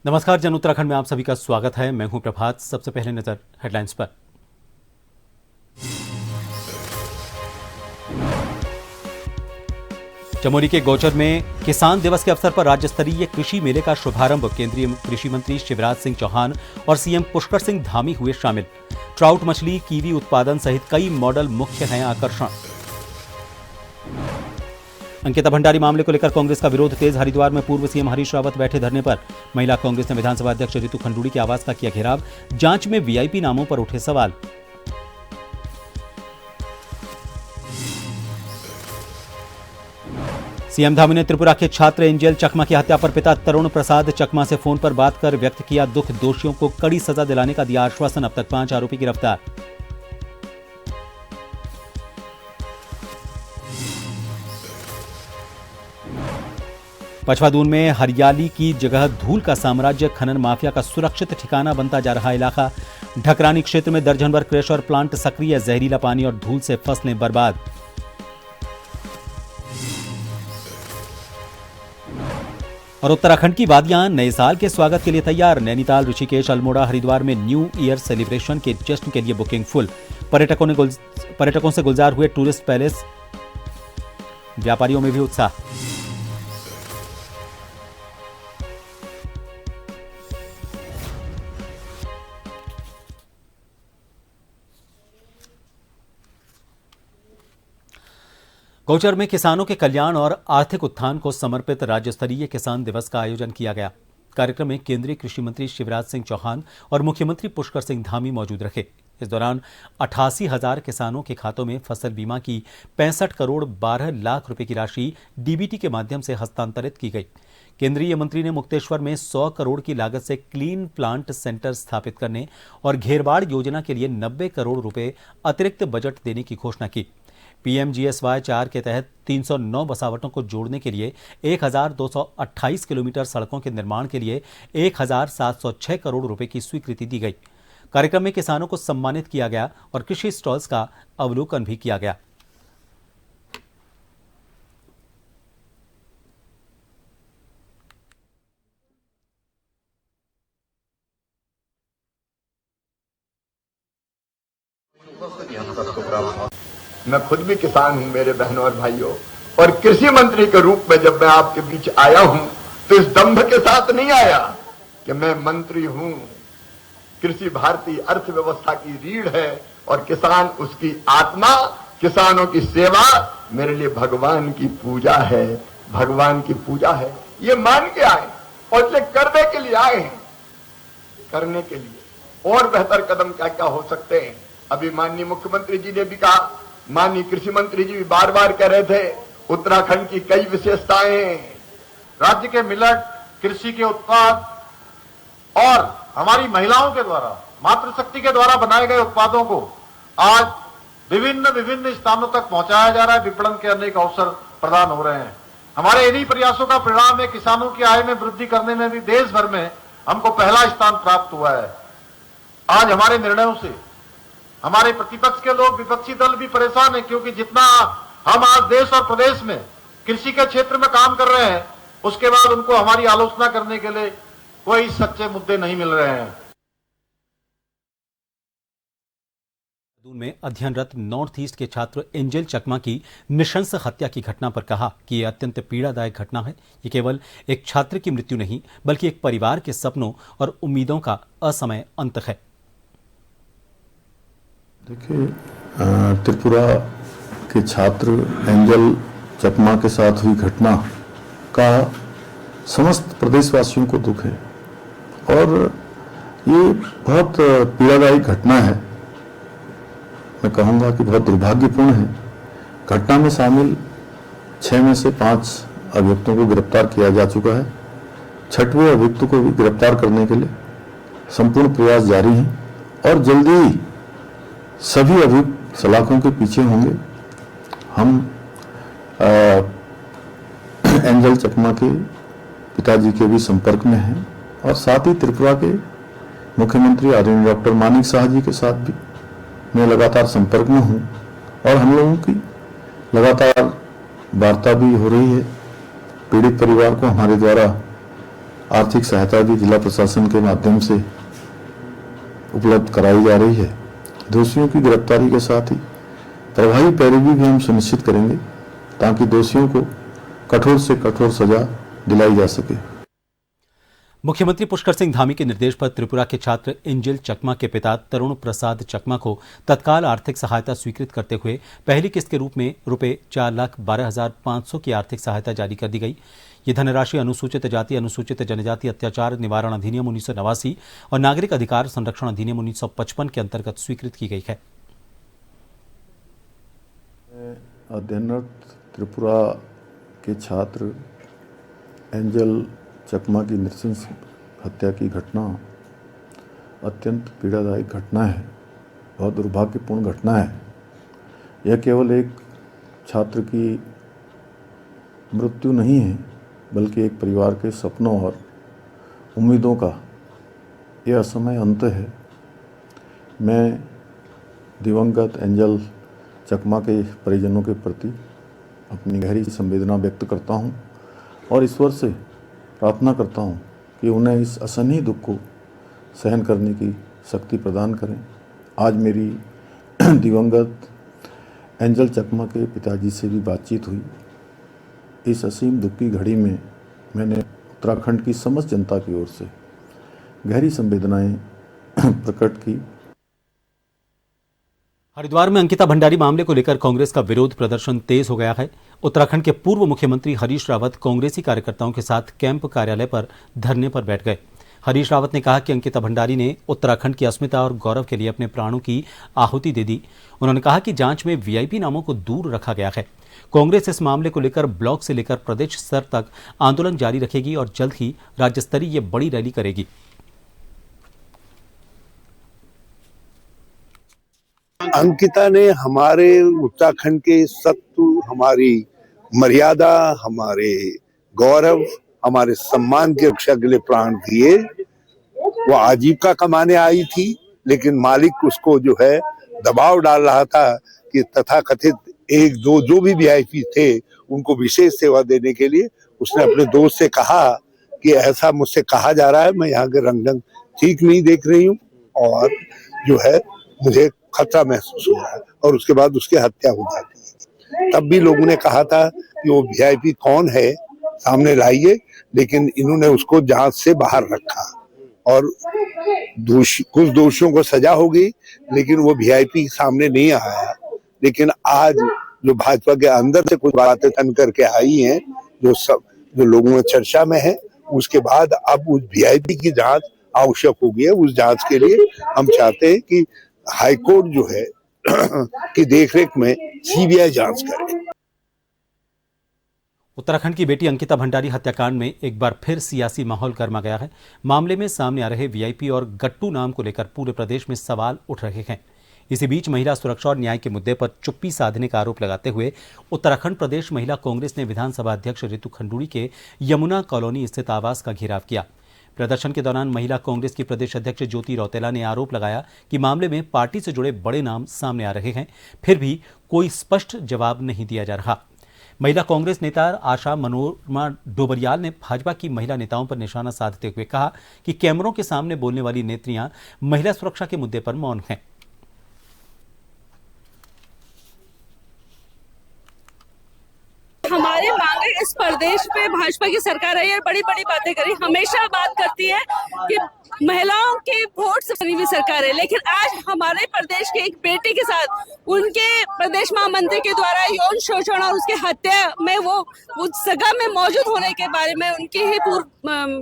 नमस्कार, जन उत्तराखंड में आप सभी का स्वागत है। मैं हूं प्रभात। सबसे पहले नजर हेडलाइंस पर। चमोली के गौचर में किसान दिवस के अवसर पर राज्य स्तरीय कृषि मेले का शुभारंभ। केंद्रीय कृषि मंत्री शिवराज सिंह चौहान और सीएम पुष्कर सिंह धामी हुए शामिल। ट्राउट मछली, कीवी उत्पादन सहित कई मॉडल मुख्य हैं आकर्षण। अंकिता भंडारी मामले को लेकर कांग्रेस का विरोध तेज। हरिद्वार में पूर्व सीएम हरीश रावत बैठे धरने पर। महिला कांग्रेस ने विधानसभा अध्यक्ष रितु खंडूड़ी के आवास का किया घेराव। जांच में वीआईपी नामों पर उठे सवाल। सीएम धामी ने त्रिपुरा के छात्र एंजल चकमा की हत्या पर पिता तरुण प्रसाद चकमा से फोन पर बात कर व्यक्त किया दुख। दोषियों को कड़ी सजा दिलाने का दिया आश्वासन। अब तक 5 आरोपी गिरफ्तार। पचवादून में हरियाली की जगह धूल का साम्राज्य। खनन माफिया का सुरक्षित ठिकाना बनता जा रहा इलाका। ढकरानी क्षेत्र में दर्जन भर क्रेशर प्लांट सक्रिय। जहरीला पानी और धूल से फसलें बर्बाद। और उत्तराखंड की वादियां नए साल के स्वागत के लिए तैयार। नैनीताल, ऋषिकेश, अल्मोड़ा, हरिद्वार में न्यू ईयर सेलिब्रेशन के जश्न के लिए बुकिंग फुल। पर्यटकों से गुलजार हुए टूरिस्ट पैलेस। व्यापारियों में भी उत्साह। गौचर में किसानों के कल्याण और आर्थिक उत्थान को समर्पित राज्य स्तरीय किसान दिवस का आयोजन किया गया। कार्यक्रम में केंद्रीय कृषि मंत्री शिवराज सिंह चौहान और मुख्यमंत्री पुष्कर सिंह धामी मौजूद रहे। इस दौरान 88,000 किसानों के खातों में फसल बीमा की 65 करोड़ 12 लाख रुपए की राशि डीबीटी के माध्यम से हस्तांतरित की गई। केंद्रीय मंत्री ने मुक्तेश्वर में 100 करोड़ की लागत से क्लीन प्लांट सेंटर स्थापित करने और घेरबाड़ योजना के लिए 90 करोड़ रुपए अतिरिक्त बजट देने की घोषणा की। पीएमजीएसवाई 4 के तहत 309 बसावटों को जोड़ने के लिए 1228 किलोमीटर सड़कों के निर्माण के लिए 1706 करोड़ रुपए की स्वीकृति दी गई। कार्यक्रम में किसानों को सम्मानित किया गया और कृषि स्टॉल्स का अवलोकन भी किया गया। मैं खुद भी किसान हूं मेरे बहनों और भाइयों, और कृषि मंत्री के रूप में जब मैं आपके बीच आया हूं तो इस दंभ के साथ नहीं आया कि मैं मंत्री हूं। कृषि भारतीय अर्थव्यवस्था की रीढ़ है और किसान उसकी आत्मा। किसानों की सेवा मेरे लिए भगवान की पूजा है, भगवान की पूजा है। ये मान के आए और इसे करने के लिए आए हैं। करने के लिए और बेहतर कदम क्या क्या हो सकते हैं। अभी माननीय मुख्यमंत्री जी ने भी कहा, माननीय कृषि मंत्री जी भी बार बार कह रहे थे, उत्तराखंड की कई विशेषताएं हैं। राज्य के मिलट, कृषि के उत्पाद और हमारी महिलाओं के द्वारा, मातृशक्ति के द्वारा बनाए गए उत्पादों को आज विभिन्न स्थानों तक पहुंचाया जा रहा है। विपणन के अनेक अवसर प्रदान हो रहे हैं। हमारे इन्हीं प्रयासों का परिणाम है किसानों की आय में वृद्धि करने में भी देश भर में हमको पहला स्थान प्राप्त हुआ है। आज हमारे निर्णयों से हमारे प्रतिपक्ष के लोग, विपक्षी दल भी परेशान है, क्योंकि जितना हम आज देश और प्रदेश में कृषि के क्षेत्र में काम कर रहे हैं, उसके बाद उनको हमारी आलोचना करने के लिए कोई सच्चे मुद्दे नहीं मिल रहे हैं। में अध्ययनरत नॉर्थ ईस्ट के छात्र एंजल चकमा की नृशंस हत्या की घटना पर कहा कि यह अत्यंत पीड़ादायक घटना है। ये केवल एक छात्र की मृत्यु नहीं, बल्कि एक परिवार के सपनों और उम्मीदों का असमय अंत है। देखिए, त्रिपुरा के छात्र एंजल चकमा के साथ हुई घटना का समस्त प्रदेशवासियों को दुख है और ये बहुत पीड़ादायी घटना है। मैं कहूँगा कि बहुत दुर्भाग्यपूर्ण है। घटना में शामिल 6 में से 5 अभियुक्तों को गिरफ्तार किया जा चुका है। 6वें अभियुक्त को भी गिरफ्तार करने के लिए संपूर्ण प्रयास जारी हैं और जल्दी ही सभी अभियुक्त सलाखों के पीछे होंगे। हम एंजल चकमा के पिताजी के भी संपर्क में हैं और साथ ही त्रिपुरा के मुख्यमंत्री आदरणीय डॉक्टर मानिक साह जी के साथ भी मैं लगातार संपर्क में हूं और हम लोगों की लगातार वार्ता भी हो रही है। पीड़ित परिवार को हमारे द्वारा आर्थिक सहायता भी जिला प्रशासन के माध्यम से उपलब्ध कराई जा रही है। दोषियों की गिरफ्तारी के साथ ही प्रभावी पैरवी भी हम सुनिश्चित करेंगे ताकि दोषियों को कठोर से कठोर सजा दिलाई जा सके। मुख्यमंत्री पुष्कर सिंह धामी के निर्देश पर त्रिपुरा के छात्र एंजल चकमा के पिता तरुण प्रसाद चकमा को तत्काल आर्थिक सहायता स्वीकृत करते हुए पहली किस्त के रूप में ₹4,12,500 की आर्थिक सहायता जारी कर दी गई। ये धनराशि अनुसूचित जाति अनुसूचित जनजाति अत्याचार निवारण अधिनियम 1989 और नागरिक अधिकार संरक्षण अधिनियम 1955 के अंतर्गत स्वीकृत की गई है। अध्ययनरत त्रिपुरा के छात्र एंजल चकमा की नृशंस हत्या की घटना अत्यंत पीड़ादायक घटना है, बहुत दुर्भाग्यपूर्ण घटना है। यह केवल एक छात्र की मृत्यु नहीं है, बल्कि एक परिवार के सपनों और उम्मीदों का यह असमय अंत है। मैं दिवंगत एंजल चकमा के परिजनों के प्रति अपनी गहरी संवेदना व्यक्त करता हूं और ईश्वर से प्रार्थना करता हूं कि उन्हें इस असहनीय दुख को सहन करने की शक्ति प्रदान करें। आज मेरी दिवंगत एंजल चकमा के पिताजी से भी बातचीत हुई। इस असीम दुख की घड़ी में मैंने उत्तराखंड की समस्त जनता की ओर से गहरी संवेदनाएं प्रकट की। हरिद्वार में अंकिता भंडारी मामले को लेकर कांग्रेस का विरोध प्रदर्शन तेज हो गया है। उत्तराखंड के पूर्व मुख्यमंत्री हरीश रावत कांग्रेसी कार्यकर्ताओं के साथ कैंप कार्यालय पर धरने पर बैठ गए। हरीश रावत ने कहा कि अंकिता भंडारी ने उत्तराखंड की अस्मिता और गौरव के लिए अपने प्राणों की आहुति दे दी। उन्होंने कहा कि जांच में वीआईपी नामों को दूर रखा गया है। कांग्रेस इस मामले को लेकर ब्लॉक से लेकर प्रदेश स्तर तक आंदोलन जारी रखेगी और जल्द ही राज्य स्तरीय बड़ी रैली करेगी। अंकिता ने हमारे उत्तराखंड के सत्व, हमारी मर्यादा, हमारे गौरव, हमारे सम्मान की रक्षा के लिए प्राण दिए। वो आजीविका कमाने आई थी, लेकिन मालिक उसको जो है दबाव डाल रहा था कि तथाकथित एक दो जो भी वीआईपी थे उनको विशेष सेवा देने के लिए उसने अपने दोस्त से कहा कि ऐसा मुझसे कहा जा रहा है, मैं यहाँ के रंग ढंग ठीक नहीं देख रही हूँ और जो है मुझे खतरा महसूस हो रहा है, और उसके बाद उसकी हत्या हो जाती है। तब भी लोगों ने कहा था कि वो वीआईपी कौन है सामने लाइए, लेकिन इन्होंने उसको जांच से बाहर रखा और कुछ दोषियों को सजा हो गई, लेकिन वो वीआईपी सामने नहीं आया। लेकिन आज जो भाजपा के अंदर से कुछ बातें तन करके आई हैं, जो लोगों में चर्चा में है, उसके बाद अब उस वीआईपी की जांच आवश्यक हो गई है। उस जांच के लिए हम चाहते हैं कि हाईकोर्ट जो है की देखरेख में सीबीआई जांच करे। उत्तराखंड की बेटी अंकिता भंडारी हत्याकांड में एक बार फिर सियासी माहौल गर्मा गया है। मामले में सामने आ रहे वीआईपी और गट्टू नाम को लेकर पूरे प्रदेश में सवाल उठ रहे हैं। इसी बीच महिला सुरक्षा और न्याय के मुद्दे पर चुप्पी साधने का आरोप लगाते हुए उत्तराखंड प्रदेश महिला कांग्रेस ने विधानसभा अध्यक्ष रितु खंडूड़ी के यमुना कॉलोनी स्थित आवास का घेराव किया। प्रदर्शन के दौरान महिला कांग्रेस की प्रदेश अध्यक्ष ज्योति रौतेला ने आरोप लगाया कि मामले में पार्टी से जुड़े बड़े नाम सामने आ रहे हैं, फिर भी कोई स्पष्ट जवाब नहीं दिया जा रहा। महिला कांग्रेस नेता आशा मनोरमा डोबरियाल ने भाजपा की महिला नेताओं पर निशाना साधते हुए कहा कि कैमरों के सामने बोलने वाली नेत्रियां महिला सुरक्षा के मुद्दे पर मौन हैं। हमारे मांगे इस प्रदेश पे भाजपा की सरकार आई है, बड़ी बड़ी बातें करी, हमेशा बात करती है कि महिलाओं के वोट से बनी हुई सरकार है, लेकिन आज हमारे प्रदेश के एक बेटी के साथ उनके प्रदेश महामंत्री के द्वारा यौन शोषण और उसके हत्या में वो सगा में मौजूद होने के बारे में उनकी ही पूर्व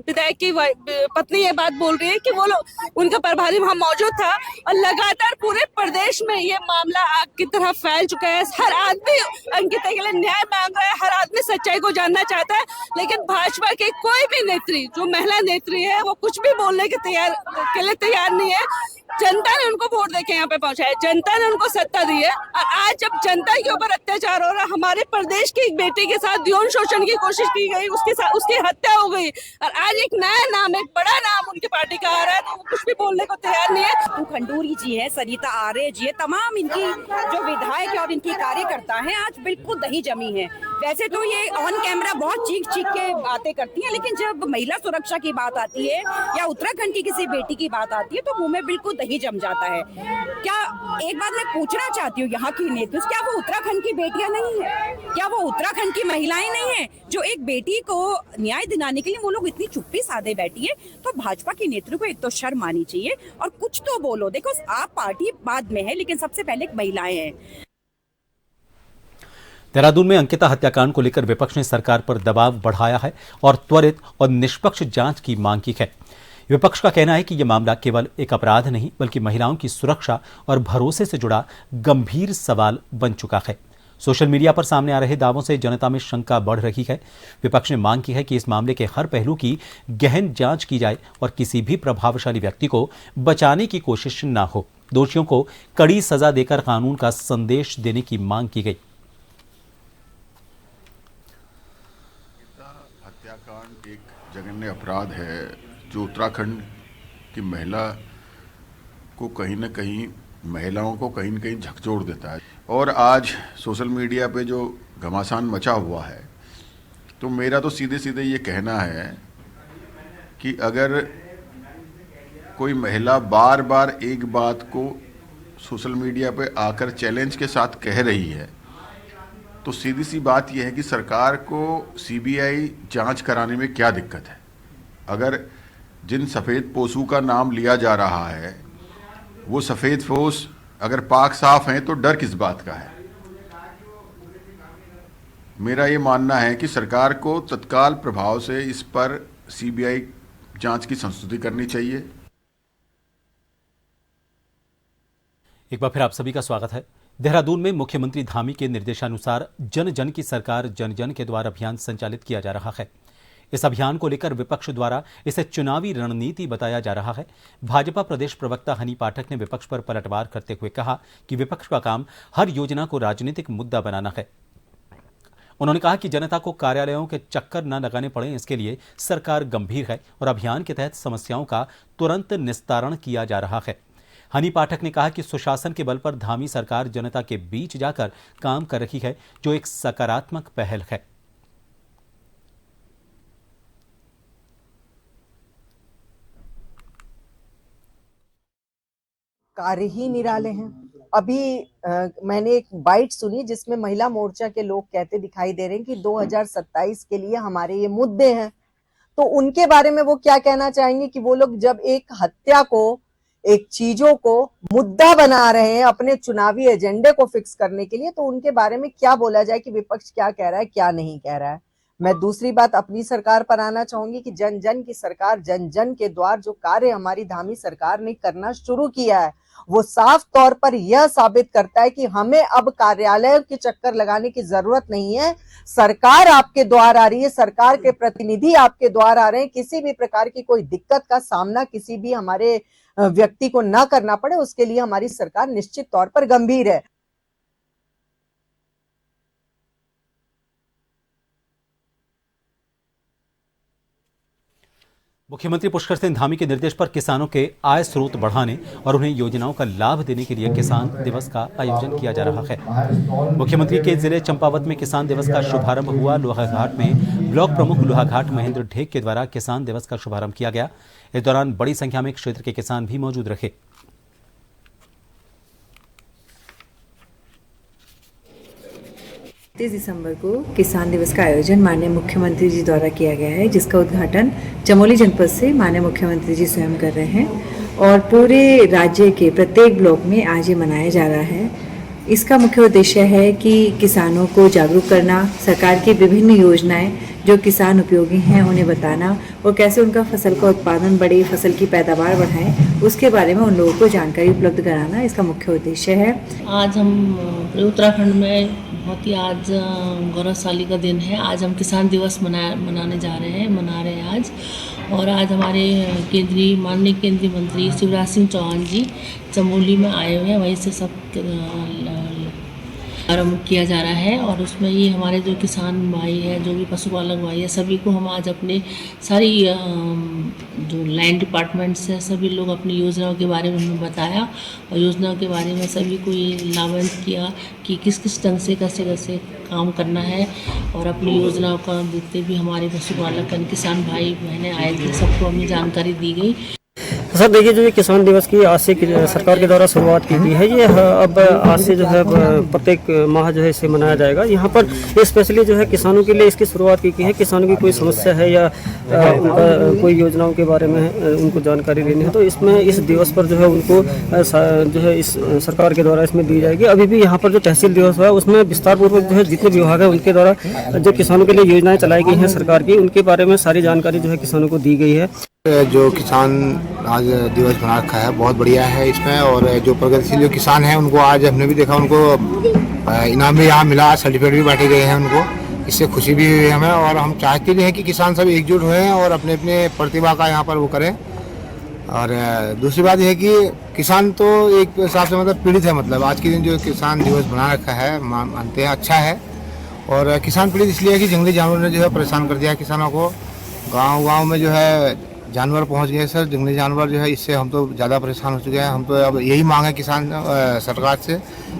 विधायक की पत्नी ये बात बोल रही है कि वो लोग उनका प्रभारी वहाँ मौजूद था और लगातार पूरे प्रदेश में ये मामला आग की तरह फैल चुका है। हर आदमी अंकिता के लिए न्याय मांग रहा है, हर आदमी सच्चाई को जानना चाहता है, लेकिन भाजपा की कोई भी नेत्री जो महिला नेत्री है वो कुछ भी बोलने के लिए तैयार नहीं है। जनता ने उनको वोट देके यहाँ पे पहुंचा है, जनता ने उनको सत्ता दी है, और आज जब जनता के ऊपर अत्याचार हो रहा है, हमारे प्रदेश की एक बेटी के साथ यौन शोषण की कोशिश की गई, उसकी हत्या हो गई, और आज एक नया नाम, एक बड़ा नाम उनकी पार्टी का आ रहा है, तो वो कुछ भी बोलने को तैयार नहीं है। खंडूरी जी है, सरिता आर्य जी है, तमाम इनकी जो विधायक और इनकी कार्यकर्ता है आज बिल्कुल दही जमी है। वैसे तो ये ऑन कैमरा बहुत चीख चीख के बातें करती हैं, लेकिन जब महिला सुरक्षा की बात आती है या उत्तराखंड की किसी बेटी की बात आती है तो मुंह में बिल्कुल दही जम जाता है। क्या एक बात मैं पूछना चाहती हूँ यहाँ की नेतृत्व, क्या वो उत्तराखंड की बेटियां नहीं है? क्या वो उत्तराखंड की महिलाएं नहीं है जो एक बेटी को न्याय दिलाने के लिए वो लोग इतनी चुप्पी साधे बैठी है? तो भाजपा की नेतृत्व को एक तो शर्म आनी चाहिए और कुछ तो बोलो। देखो, आप पार्टी बाद में है, लेकिन सबसे पहले महिलाएं हैं। देहरादून में अंकिता हत्याकांड को लेकर विपक्ष ने सरकार पर दबाव बढ़ाया है और त्वरित और निष्पक्ष जांच की मांग की है। विपक्ष का कहना है कि यह मामला केवल एक अपराध नहीं बल्कि महिलाओं की सुरक्षा और भरोसे से जुड़ा गंभीर सवाल बन चुका है। सोशल मीडिया पर सामने आ रहे दावों से जनता में शंका बढ़ रही है। विपक्ष ने मांग की है कि इस मामले के हर पहलू की गहन जांच की जाए और किसी भी प्रभावशाली व्यक्ति को बचाने की कोशिश न हो। दोषियों को कड़ी सजा देकर कानून का संदेश देने की मांग की गई। हत्याकांड एक जघन्य अपराध है जो उत्तराखंड की महिला को कहीं न कहीं, महिलाओं को कहीं न कहीं झकझोर देता है। और आज सोशल मीडिया पे जो घमासान मचा हुआ है, तो मेरा तो सीधे सीधे ये कहना है कि अगर कोई महिला बार बार एक बात को सोशल मीडिया पे आकर चैलेंज के साथ कह रही है, तो सीधी सी बात यह है कि सरकार को सीबीआई जांच कराने में क्या दिक्कत है। अगर जिन सफ़ेद पोशू का नाम लिया जा रहा है वो सफ़ेद पोश अगर पाक साफ हैं तो डर किस बात का है। मेरा ये मानना है कि सरकार को तत्काल प्रभाव से इस पर सीबीआई जांच की संस्तुति करनी चाहिए। एक बार फिर आप सभी का स्वागत है। देहरादून में मुख्यमंत्री धामी के निर्देशानुसार जन जन की सरकार जन जन के द्वारा अभियान संचालित किया जा रहा है। इस अभियान को लेकर विपक्ष द्वारा इसे चुनावी रणनीति बताया जा रहा है। भाजपा प्रदेश प्रवक्ता हनी पाठक ने विपक्ष पर पलटवार करते हुए कहा कि विपक्ष का काम हर योजना को राजनीतिक मुद्दा बनाना है। उन्होंने कहा कि जनता को कार्यालयों के चक्कर न लगाने पड़े, इसके लिए सरकार गंभीर है और अभियान के तहत समस्याओं का तुरंत निस्तारण किया जा रहा है। हनी पाठक ने कहा कि सुशासन के बल पर धामी सरकार जनता के बीच जाकर काम कर रही है, जो एक सकारात्मक पहल है। कार्य ही निराले हैं। अभी मैंने एक बाइट सुनी जिसमें महिला मोर्चा के लोग कहते दिखाई दे रहे हैं कि 2027 के लिए हमारे ये मुद्दे हैं। तो उनके बारे में वो क्या कहना चाहेंगे कि वो लोग जब एक हत्या को, एक चीजों को मुद्दा बना रहे हैं अपने चुनावी एजेंडे को फिक्स करने के लिए, तो उनके बारे में क्या बोला जाए कि विपक्ष क्या कह रहा है, क्या नहीं कह रहा है। मैं दूसरी बात अपनी सरकार पर आना चाहूंगी कि जन जन की सरकार, जन जन के द्वार जो कार्य हमारी धामी सरकार ने करना शुरू किया है, वो साफ तौर पर यह साबित करता है कि हमें अब कार्यालय के चक्कर लगाने की जरूरत नहीं है। सरकार आपके द्वार आ रही है, सरकार के प्रतिनिधि आपके द्वार आ रहे हैं। किसी भी प्रकार की कोई दिक्कत का सामना किसी भी हमारे व्यक्ति को ना करना पड़े, उसके लिए हमारी सरकार निश्चित तौर पर गंभीर है। मुख्यमंत्री पुष्कर सिंह धामी के निर्देश पर किसानों के आय स्रोत बढ़ाने और उन्हें योजनाओं का लाभ देने के लिए किसान दिवस का आयोजन किया जा रहा है। मुख्यमंत्री के जिले चंपावत में किसान दिवस का शुभारंभ हुआ। लोहाघाट में ब्लॉक प्रमुख लोहाघाट महेंद्र ढेक के द्वारा किसान दिवस का शुभारंभ किया गया। इस दौरान बड़ी संख्या में क्षेत्र के किसान भी मौजूद रहे। 30 दिसंबर को किसान दिवस का आयोजन माननीय मुख्यमंत्री जी द्वारा किया गया है, जिसका उद्घाटन चमोली जनपद से माननीय मुख्यमंत्री जी स्वयं कर रहे हैं और पूरे राज्य के प्रत्येक ब्लॉक में आज ये मनाया जा रहा है। इसका मुख्य उद्देश्य है कि किसानों को जागरूक करना, सरकार की विभिन्न योजनाएं जो किसान उपयोगी हैं उन्हें बताना और कैसे उनका फसल का उत्पादन बढ़े, फसल की पैदावार बढ़ाएं, उसके बारे में उन लोगों को जानकारी उपलब्ध कराना इसका मुख्य उद्देश्य है। आज हम उत्तराखंड में बहुत ही आज गौरवशाली का दिन है। आज हम किसान दिवस मना रहे हैं आज। और आज हमारे माननीय केंद्रीय मंत्री शिवराज सिंह चौहान जी चमोली में आए हुए हैं। वहीं से सब आरम्भ किया जा रहा है और उसमें ये हमारे जो किसान भाई है, जो भी पशुपालक भाई है, सभी को हम आज अपने सारी जो लैंड डिपार्टमेंट्स है, सभी लोग अपनी योजनाओं के बारे में हमें बताया और योजनाओं के बारे में सभी को ये लाभान्वित किया कि किस किस ढंग से कैसे कैसे काम करना है। और अपनी योजनाओं का जितने भी हमारे पशुपालक किसान भाई बहनें आए थे, सबको हमें जानकारी दी गई। सर देखिए, जो ये किसान दिवस की आज से सरकार के द्वारा शुरुआत की गई है, ये अब आज से जो है प्रत्येक माह जो है इसे मनाया जाएगा। यहाँ पर स्पेशली जो है किसानों के लिए इसकी शुरुआत की गई है। किसानों की कोई समस्या है या उनका कोई योजनाओं के बारे में उनको जानकारी लेनी है तो इसमें इस दिवस पर जो है उनको जो है इस सरकार के द्वारा इसमें दी जाएगी। अभी भी यहाँ पर जो तहसील दिवस है उसमें विस्तार पूर्वक जो है जितने विभाग है उनके द्वारा जो किसानों के लिए योजनाएं चलाई गई हैं सरकार की, उनके बारे में सारी जानकारी जो है किसानों को दी गई है। जो किसान आज दिवस बना रखा है बहुत बढ़िया है इसमें, और जो प्रगतिशील जो किसान हैं उनको आज हमने भी देखा, उनको इनाम भी यहाँ मिला, सर्टिफिकेट भी बांटे गए हैं उनको, इससे खुशी भी हुई हमें। और हम चाहते भी हैं कि किसान सब एकजुट हुए और अपने अपने प्रतिभा का यहाँ पर वो करें। और दूसरी बात यह है कि किसान तो एक हिसाब से मतलब पीड़ित है, मतलब आज के दिन जो किसान दिवस बना रखा है मानते हैं अच्छा है। और किसान पीड़ित इसलिए है कि जंगली जानवर ने जो है परेशान कर दिया है किसानों को। गाँव में जो है जानवर पहुंच गए सर, जंगली जानवर जो है, इससे हम तो ज़्यादा परेशान हो चुके हैं। हम तो अब यही मांग है किसान सरकार से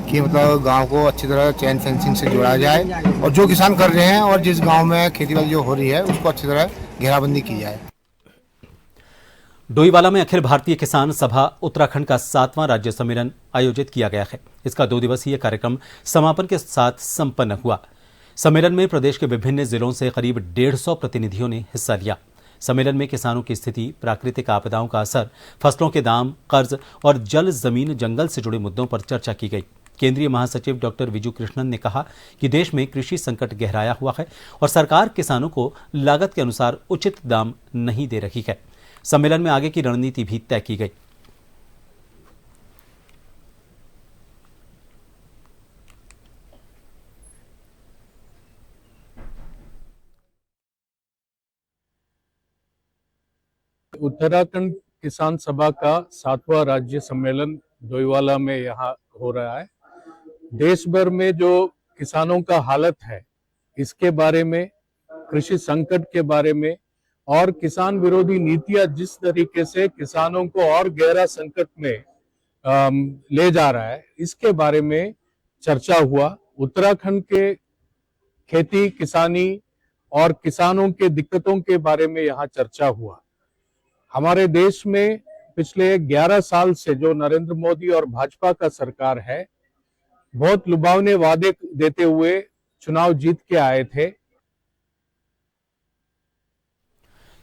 कि मतलब गांव को अच्छी तरह चेन फेंसिंग से जोड़ा जाए और जो किसान कर रहे हैं और जिस गांव में खेतीबाड़ी जो हो रही है उसको अच्छी तरह घेराबंदी की जाए। डोईवाला में अखिल भारतीय किसान सभा उत्तराखंड का 7वां राज्य सम्मेलन आयोजित किया गया है। इसका 2 दिवसीय कार्यक्रम समापन के साथ संपन्न हुआ। सम्मेलन में प्रदेश के विभिन्न जिलों से करीब 150 प्रतिनिधियों ने हिस्सा लिया। सम्मेलन में किसानों की स्थिति, प्राकृतिक आपदाओं का असर, फसलों के दाम, कर्ज और जल जमीन जंगल से जुड़े मुद्दों पर चर्चा की गई। केंद्रीय महासचिव डॉक्टर विजू कृष्णन ने कहा कि देश में कृषि संकट गहराया हुआ है और सरकार किसानों को लागत के अनुसार उचित दाम नहीं दे रही है। सम्मेलन में आगे की रणनीति भी तय की गई। उत्तराखंड किसान सभा का 7वां राज्य सम्मेलन डोईवाला में यहाँ हो रहा है। देश भर में जो किसानों का हालत है इसके बारे में, कृषि संकट के बारे में और किसान विरोधी नीतियां जिस तरीके से किसानों को और गहरा संकट में ले जा रहा है, इसके बारे में चर्चा हुआ। उत्तराखंड के खेती, किसानी और किसानों के दिक्कतों के बारे में यहाँ चर्चा हुआ। हमारे देश में पिछले 11 साल से जो नरेंद्र मोदी और भाजपा का सरकार है, बहुत लुभावने वादे देते हुए चुनाव जीत के आए थे।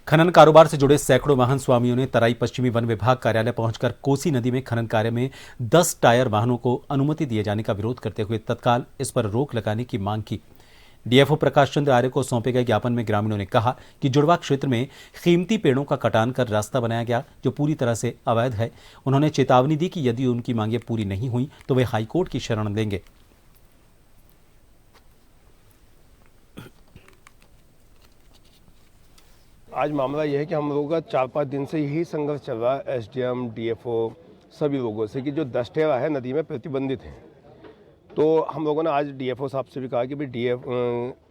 खनन कारोबार से जुड़े सैकड़ों वाहन स्वामियों ने तराई पश्चिमी वन विभाग कार्यालय पहुंचकर कोसी नदी में खनन कार्य में 10 टायर वाहनों को अनुमति दिए जाने का विरोध करते हुए तत्काल इस पर रोक लगाने की मांग की। डीएफओ प्रकाश चंद्र आर्य को सौंपे गए ज्ञापन में ग्रामीणों ने कहा कि जुड़वा क्षेत्र में कीमती पेड़ों का कटान कर रास्ता बनाया गया जो पूरी तरह से अवैध है। उन्होंने चेतावनी दी कि यदि उनकी मांगें पूरी नहीं हुई तो वे हाईकोर्ट की शरण लेंगे। आज मामला यह है कि हम लोगों का 4-5 दिन से यही संघर्ष चल रहा है एसडीएम, डीएफओ सभी लोगों से कि जो 10 टेरा है नदी में प्रतिबंधित है। तो हम लोगों ने आज डीएफओ साहब से भी कहा कि भाई डीएफ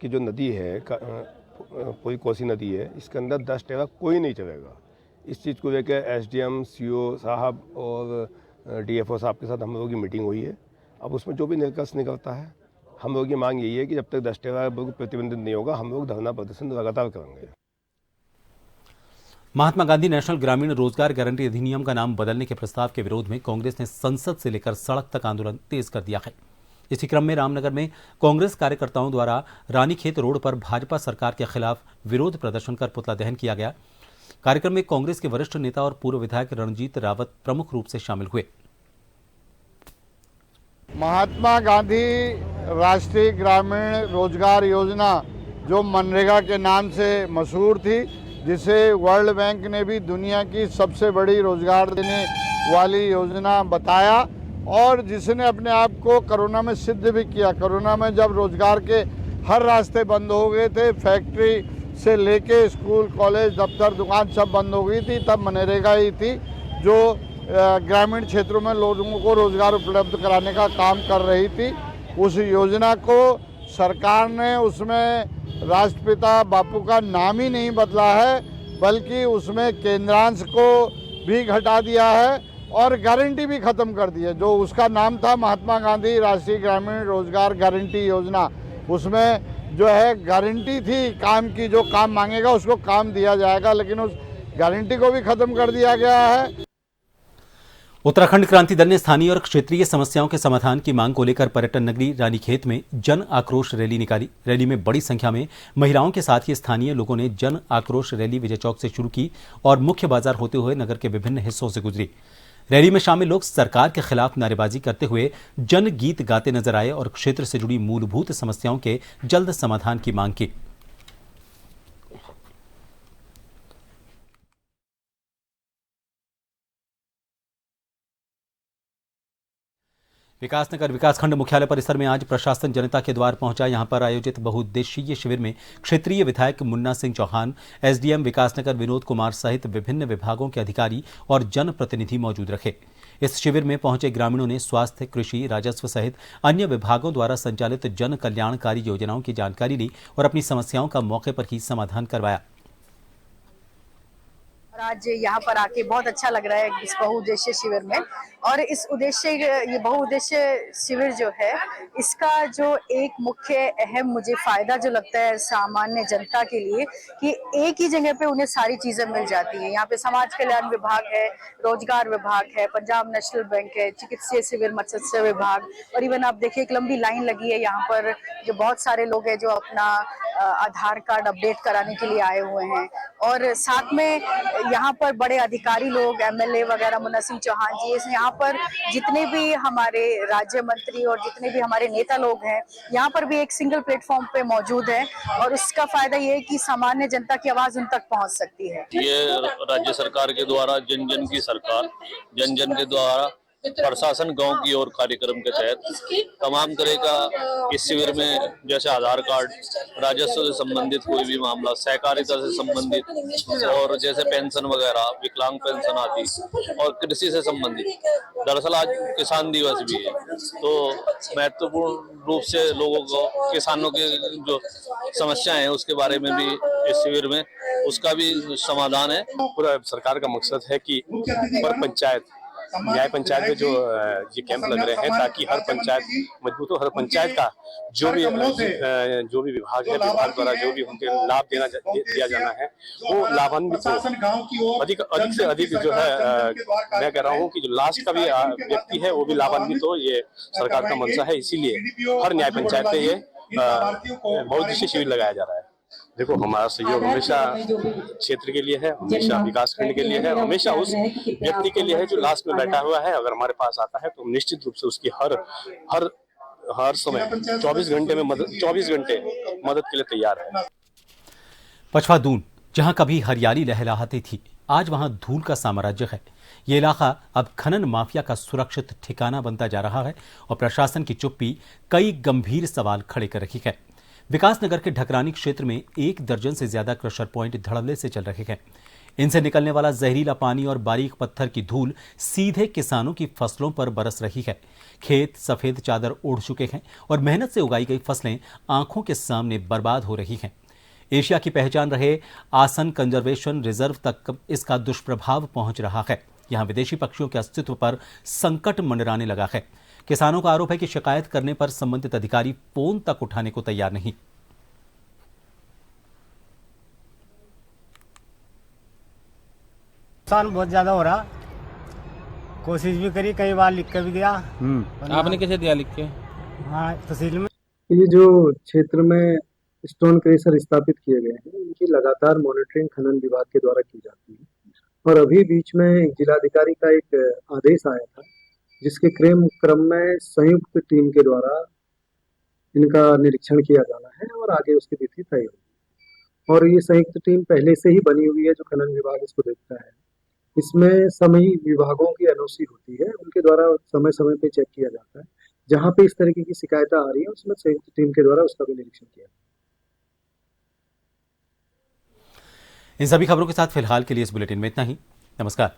की जो नदी है, पूरी कोसी नदी है, इसके अंदर 10 टेरा कोई नहीं चलेगा। इस चीज़ को लेकर एसडीएम, सीओ साहब और डीएफओ साहब के साथ हम लोगों की मीटिंग हुई है। अब उसमें जो भी निष्कर्ष निकलता है, हम लोगों की मांग यही है कि जब तक 10 टेरा बिल्कुल प्रतिबंधित नहीं होगा, हम लोग धरना प्रदर्शन लगातार करेंगे। महात्मा गांधी नेशनल ग्रामीण रोजगार गारंटी अधिनियम का नाम बदलने के प्रस्ताव के विरोध में कांग्रेस ने संसद से लेकर सड़क तक आंदोलन तेज कर दिया है। इसी क्रम में रामनगर में कांग्रेस कार्यकर्ताओं द्वारा रानीखेत रोड पर भाजपा सरकार के खिलाफ विरोध प्रदर्शन कर पुतला दहन किया गया। कार्यक्रम में कांग्रेस के वरिष्ठ नेता और पूर्व विधायक रणजीत रावत प्रमुख रूप से शामिल हुए। महात्मा गांधी राष्ट्रीय ग्रामीण रोजगार योजना जो मनरेगा के नाम से मशहूर थी, जिसे वर्ल्ड बैंक ने भी दुनिया की सबसे बड़ी रोजगार देने वाली योजना बताया और जिसने अपने आप को कोरोना में सिद्ध भी किया। कोरोना में जब रोजगार के हर रास्ते बंद हो गए थे, फैक्ट्री से लेके स्कूल, कॉलेज, दफ्तर, दुकान सब बंद हो गई थी, तब मनरेगा ही थी जो ग्रामीण क्षेत्रों में लोगों को रोजगार उपलब्ध कराने का काम कर रही थी। उस योजना को सरकार ने उसमें राष्ट्रपिता बापू का नाम ही नहीं बदला है, बल्कि उसमें केंद्रांश को भी घटा दिया है और गारंटी भी खत्म कर दी है। जो उसका नाम था महात्मा गांधी राष्ट्रीय ग्रामीण रोजगार गारंटी योजना, उसमें जो है गारंटी थी काम की, जो काम मांगेगा उसको काम दिया जाएगा, लेकिन उस गारंटी को भी खत्म कर दिया गया है। उत्तराखंड क्रांति दल ने स्थानीय और क्षेत्रीय समस्याओं के समाधान की मांग को लेकर पर्यटन नगरी रानीखेत में जन आक्रोश रैली निकाली। रैली में बड़ी संख्या में महिलाओं के साथ ही स्थानीय लोगों ने जन आक्रोश रैली विजय चौक से शुरू की और मुख्य बाजार होते हुए नगर के विभिन्न हिस्सों से गुजरी। रैली में शामिल लोग सरकार के खिलाफ नारेबाजी करते हुए जनगीत गाते नजर आए और क्षेत्र से जुड़ी मूलभूत समस्याओं के जल्द समाधान की मांग की। विकासनगर विकासखंड मुख्यालय परिसर में आज प्रशासन जनता के द्वार पहुंचा। यहां पर आयोजित बहुउद्देशीय शिविर में क्षेत्रीय विधायक मुन्ना सिंह चौहान, एसडीएम विकासनगर विनोद कुमार सहित विभिन्न विभागों के अधिकारी और जनप्रतिनिधि मौजूद रहे। इस शिविर में पहुंचे ग्रामीणों ने स्वास्थ्य, कृषि, राजस्व सहित अन्य विभागों द्वारा संचालित जन कल्याणकारी योजनाओं की जानकारी ली और अपनी समस्याओं का मौके पर ही समाधान करवाया। आज यहाँ पर आके बहुत अच्छा लग रहा है इस बहुउद्देशीय शिविर में। और इस ये बहुउद्देशीय शिविर जो है, इसका जो एक मुख्य अहम मुझे फायदा जो लगता है सामान्य जनता के लिए, कि एक ही जगह पे उन्हें सारी चीजें मिल जाती हैं। यहाँ पे समाज कल्याण विभाग है, रोजगार विभाग है, पंजाब नेशनल बैंक है, चिकित्सीय शिविर, मत्स्य विभाग, और इवन आप देखिए एक लंबी लाइन लगी है यहाँ पर, जो बहुत सारे लोग हैं जो अपना आधार कार्ड अपडेट कराने के लिए आए हुए हैं। और साथ में यहाँ पर बड़े अधिकारी लोग, एमएलए वगैरह, मुन्ना सिंह चौहान जी, यहाँ पर जितने भी हमारे राज्य मंत्री और जितने भी हमारे नेता लोग हैं, यहाँ पर भी एक सिंगल प्लेटफॉर्म पे मौजूद है। और इसका फायदा ये है कि सामान्य जनता की आवाज उन तक पहुँच सकती है। ये राज्य सरकार के द्वारा जन जन की सरकार, जन जन के द्वारा प्रशासन गांव की ओर कार्यक्रम के तहत तमाम तरह का इस शिविर में, जैसे आधार कार्ड, राजस्व से संबंधित कोई भी मामला, सहकारिता से संबंधित, और जैसे पेंशन वगैरह, विकलांग पेंशन आदि, और कृषि से संबंधित। दरअसल आज किसान दिवस भी है, तो महत्वपूर्ण रूप से लोगों को किसानों के जो समस्याएं हैं उसके बारे में भी इस शिविर में उसका भी समाधान है। पूरा सरकार का मकसद है कि पर पंचायत, न्याय पंचायत में जो ये कैंप लग रहे हैं, ताकि हर पंचायत मजबूत हो। हर पंचायत का जो भी विभाग है, विभाग द्वारा जो भी उनके लाभ दिया जाना है, वो लाभान्वित हो। अधिक से अधिक जो है, मैं कह रहा हूँ कि जो लास्ट का भी व्यक्ति है वो भी लाभान्वित हो, ये सरकार का मंशा है। इसीलिए हर न्याय पंचायत में ये बहुउद्देशीय शिविर लगाया जा रहा है। देखो, हमारा सहयोग हमेशा क्षेत्र के लिए है, हमेशा विकास खंड के लिए है, हमेशा उस व्यक्ति के लिए है जो लास्ट में बैठा हुआ है। अगर हमारे पास आता है तो हम निश्चित रूप से उसकी हर समय 24 घंटे मदद के लिए तैयार है। पछवा दून, जहां कभी हरियाली लहलहाती थी, आज वहां धूल का साम्राज्य है। ये इलाका अब खनन माफिया का सुरक्षित ठिकाना बनता जा रहा है और प्रशासन की चुप्पी कई गंभीर सवाल खड़े कर रही है। विकासनगर के ढकरानी क्षेत्र में 1 दर्जन से ज्यादा क्रशर पॉइंट धड़ल्ले से चल रहे हैं। इनसे निकलने वाला जहरीला पानी और बारीक पत्थर की धूल सीधे किसानों की फसलों पर बरस रही है। खेत सफेद चादर ओढ़ चुके हैं और मेहनत से उगाई गई फसलें आंखों के सामने बर्बाद हो रही हैं। एशिया की पहचान रहे आसन कंजर्वेशन रिजर्व तक इसका दुष्प्रभाव पहुंच रहा है। यहां विदेशी पक्षियों के अस्तित्व पर संकट मंडराने लगा है। किसानों का आरोप है कि शिकायत करने पर संबंधित अधिकारी फोन तक उठाने को तैयार नहीं। नुकसान बहुत ज्यादा हो रहा, कोशिश भी करी, कई बार लिख कर भी दिया। आपने कैसे दिया लिख के? हाँ, तहसील में। ये जो क्षेत्र में स्टोन क्रेशर स्थापित किए गए हैं, इनकी लगातार मॉनिटरिंग खनन विभाग के द्वारा की जाती है। और अभी बीच में जिलाधिकारी का एक आदेश आया था, जिसके क्रम में संयुक्त टीम के द्वारा इनका निरीक्षण किया जाना है और आगे उसकी तिथि तय होगी। और ये संयुक्त टीम पहले से ही बनी हुई है, जो खनन विभाग इसको देखता है। इसमें सभी विभागों की एनओसी होती है, उनके द्वारा समय समय पे चेक किया जाता है। जहाँ पे इस तरीके की शिकायतें आ रही है, उसमें संयुक्त टीम के द्वारा उसका भी निरीक्षण किया। इन सभी खबरों के साथ फिलहाल के लिए इस बुलेटिन में इतना ही। नमस्कार।